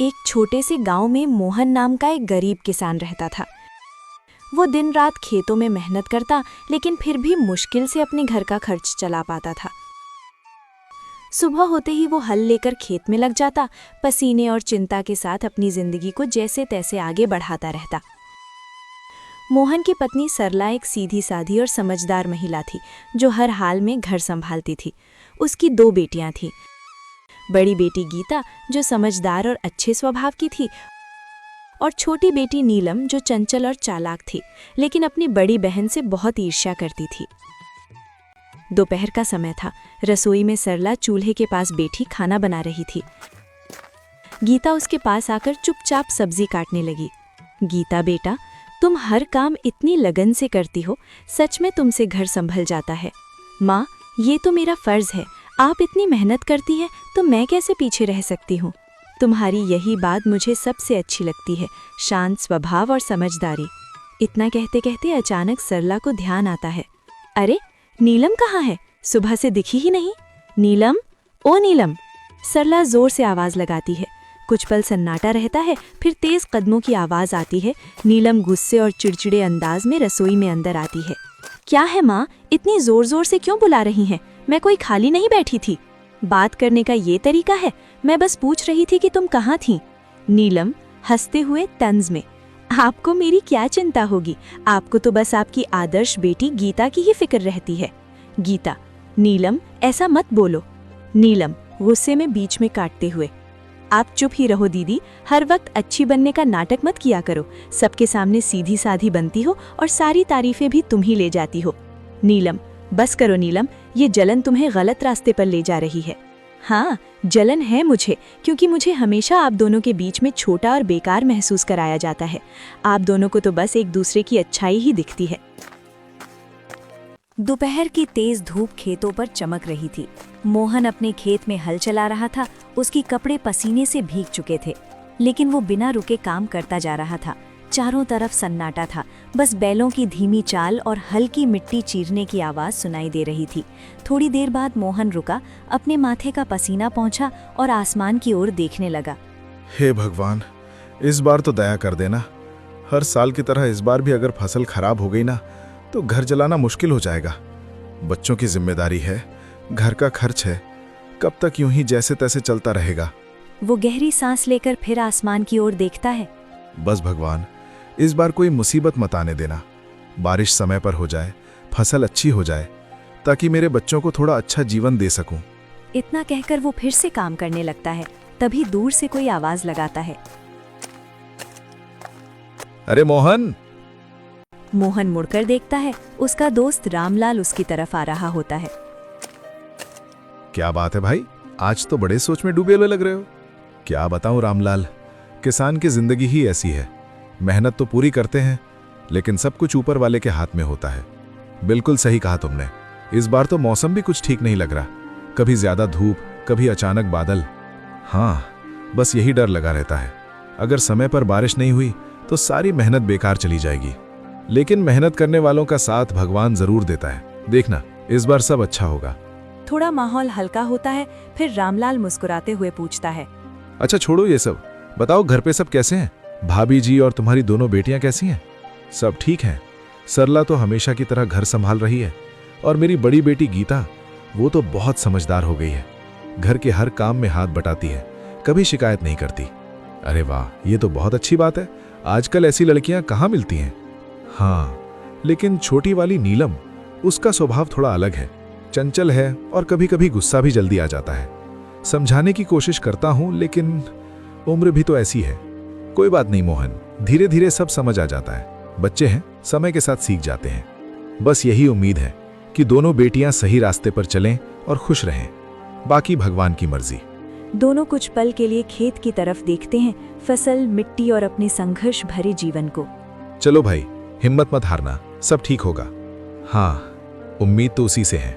एक छोटे से गांव में मोहन नाम का एक गरीब किसान रहता था। वो दिन रात खेतों में मेहनत करता, लेकिन फिर भी मुश्किल से अपने घर का खर्च चला पाता था। सुबह होते ही वो हल लेकर खेत में लग जाता, पसीने और चिंता के साथ अपनी जिंदगी को जैसे तैसे आगे बढ़ाता रहता। मोहन की पत्नी सरला एक सीधी साधी और समझदार महिला थी, जो हर हाल में घर संभालती थी। उसकी 2 बेटियां थीं। बड़ी बेटी गीता, जो समझदार और अच्छे स्वभाव की थी, और छोटी बेटी नीलम, जो चंचल और चालाक थी, लेकिन अपनी बड़ी बहन से बहुत ईर्ष्या करती थी। दोपहर का समय था। रसोई में सरला चूल्हे के पास बैठी खाना बना रही थी। गीता उसके पास आकर चुपचाप सब्जी काटने लगी। गीता बेटा, तुम हर काम इतनी लगन से करती हो, सच में तुमसे घर संभल जाता है। माँ, ये तो मेरा फर्ज है, आप इतनी मेहनत करती हैं तो मैं कैसे पीछे रह सकती हूँ। तुम्हारी यही बात मुझे सबसे अच्छी लगती है, शांत स्वभाव और समझदारी। इतना कहते कहते अचानक सरला को ध्यान आता है, अरे नीलम कहाँ है? सुबह से दिखी ही नहीं। नीलम, ओ नीलम! सरला जोर से आवाज लगाती है। कुछ पल सन्नाटा रहता है, फिर तेज कदमों की आवाज आती है। नीलम गुस्से और चिड़चिड़े अंदाज में रसोई में अंदर आती है। क्या है माँ, इतनी जोर जोर से क्यों बुला रही हैं? मैं कोई खाली नहीं बैठी थी। बात करने का ये तरीका है? मैं बस पूछ रही थी कि तुम कहाँ थीं। नीलम हंसते हुए तंज में, आपको मेरी क्या चिंता होगी, आपको तो बस आपकी आदर्श बेटी गीता की ही फिक्र रहती है। गीता, नीलम ऐसा मत बोलो। नीलम गुस्से में बीच में काटते हुए, आप चुप ही रहो दीदी, हर वक्त अच्छी बनने का नाटक मत किया करो। सबके सामने सीधी साधी बनती हो और सारी तारीफें भी तुम ही ले जाती हो। नीलम, बस करो नीलम, ये जलन तुम्हें गलत रास्ते पर ले जा रही है। हाँ, जलन है मुझे, क्योंकि मुझे हमेशा आप दोनों के बीच में छोटा और बेकार महसूस कराया जाता है। आप दोनों को तो बस एक दूसरे की अच्छाई ही दिखती है। दोपहर की तेज धूप खेतों पर चमक रही थी। मोहन अपने खेत में हल चला रहा था। उसके कपड़े पसीने से भीग चुके थे, लेकिन वो बिना रुके काम करता जा रहा था। चारों तरफ सन्नाटा था, बस बैलों की धीमी चाल और हल्की मिट्टी चीरने की आवाज सुनाई दे रही थी। थोड़ी देर बाद मोहन रुका, अपने माथे का पसीना पोंछा और आसमान की ओर देखने लगा। हे भगवान, इस बार तो दया कर देना। हर साल की तरह इस बार भी अगर फसल खराब हो गई ना, तो घर चलाना मुश्किल हो जाएगा। बच्चों की जिम्मेदारी है, घर का खर्च है, कब तक यूं ही जैसे तैसे चलता रहेगा। वो गहरी सांस लेकर फिर आसमान की ओर देखता है। बस भगवान, इस बार कोई मुसीबत मत आने देना। बारिश समय पर हो जाए, फसल अच्छी हो जाए, ताकि मेरे बच्चों को थोड़ा अच्छा जीवन दे सकूं। इतना कहकर वो फिर से काम करने लगता है। तभी दूर से कोई आवाज लगाता है, अरे मोहन! मोहन मुड़कर देखता है। उसका दोस्त रामलाल उसकी तरफ आ रहा होता है। क्या बात है भाई, आज तो बड़े सोच में डूबे हुए लग रहे हो। क्या बताऊं रामलाल, किसान की जिंदगी ही ऐसी है। मेहनत तो पूरी करते हैं, लेकिन सब कुछ ऊपर वाले के हाथ में होता है। बिल्कुल सही कहा तुमने। इस बार तो मौसम भी कुछ ठीक नहीं लग रहा, कभी ज्यादा धूप, कभी अचानक बादल। हाँ, बस यही डर लगा रहता है। अगर समय पर बारिश नहीं हुई तो सारी मेहनत बेकार चली जाएगी। लेकिन मेहनत करने वालों का साथ भगवान जरूर देता है। देखना, इस बार सब अच्छा होगा। थोड़ा माहौल हल्का होता है, फिर रामलाल मुस्कुराते हुए पूछता है, अच्छा छोड़ो ये सब, बताओ घर पे सब कैसे हैं? भाभी जी और तुम्हारी दोनों बेटियां कैसी हैं? सब ठीक हैं। सरला तो हमेशा की तरह घर संभाल रही है, और मेरी बड़ी बेटी गीता, वो तो बहुत समझदार हो गई है। घर के हर काम में हाथ बटाती है, कभी शिकायत नहीं करती। अरे वाह, ये तो बहुत अच्छी बात है। आजकल ऐसी लड़कियां कहाँ मिलती हैं। हाँ, लेकिन छोटी वाली नीलम, उसका स्वभाव थोड़ा अलग है, चंचल है और कभी कभी गुस्सा भी जल्दी आ जाता है। समझाने की कोशिश करता हूं, लेकिन उम्र भी तो ऐसी है। कोई बात नहीं मोहन, धीरे धीरे सब समझ आ जाता है। बच्चे हैं, समय के साथ सीख जाते हैं। बस यही उम्मीद है कि दोनों बेटियां सही रास्ते पर चलें और खुश रहें। बाकी भगवान की मर्जी। दोनों कुछ पल के लिए खेत की तरफ देखते हैं, फसल, मिट्टी और अपने संघर्ष भरे जीवन को। चलो भाई, हिम्मत मत हारना, सब ठीक होगा। हाँ, उम्मीद तो उसी से है।